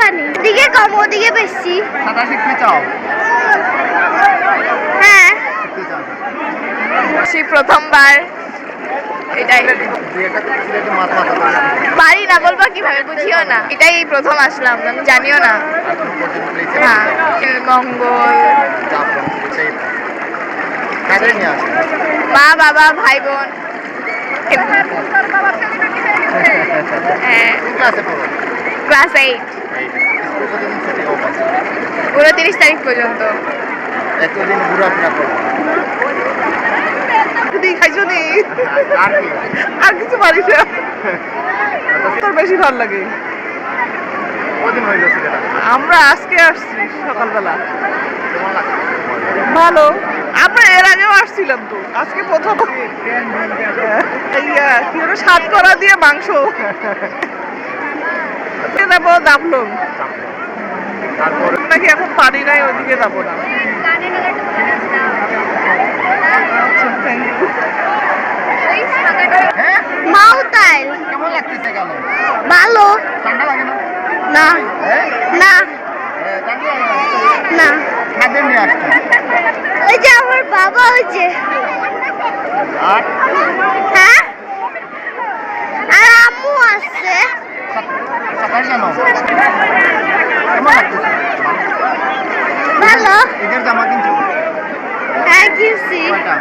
জানি দিকে কম ওদিকে বেশি সাঁতার শিখতে চাও? হ্যাঁ শিখতে চাও? সেই প্রথমবার এটাই পারি না, বলবো কিভাবে, বুঝিও না। এটাই প্রথম আসলাম, আমি জানিও না। হ্যাঁ, মঙ্গল, মা বাবা ভাই বোন। হ্যাঁ, ক্লাস 8, 29 তারিখ পর্যন্ত। এতদিন ঘোরাফেরা করবো খাইছো নি? আর কি? আর কিছু পারিস না? তোর বেশি ভালো লাগে? কদিন হইল সেটা? আমরা আজকে আসছি সকালবেলা। কেমন লাগছে? ভালো, আমরা এর আগেও আসছিলাম তো, আজকে প্রথম। কি ওটা সাতকরা দিয়ে মাংস যাবো দাবলো তারপরে নাকি এখন পানি নাই, ওদিকে যাবো না। আচ্ছা, থ্যাংক ইউ। হ্যাঁ, মাউতাইল কেমন লাগতেছে কেন? ভালো ঠান্ডা লাগে না? না হ্যাঁ, না ঠান্ডা না খাদ্য নিয়ে আসছে। ওই যে আমার বাবা হয়েছে আর হ্যাঁ আর আম্মু আসছে সাঁতার জানো? কেমন লাগতেছে? ভালো ঈদের জামা কিনছো? হ্যাঁ কিনছি কয়টা?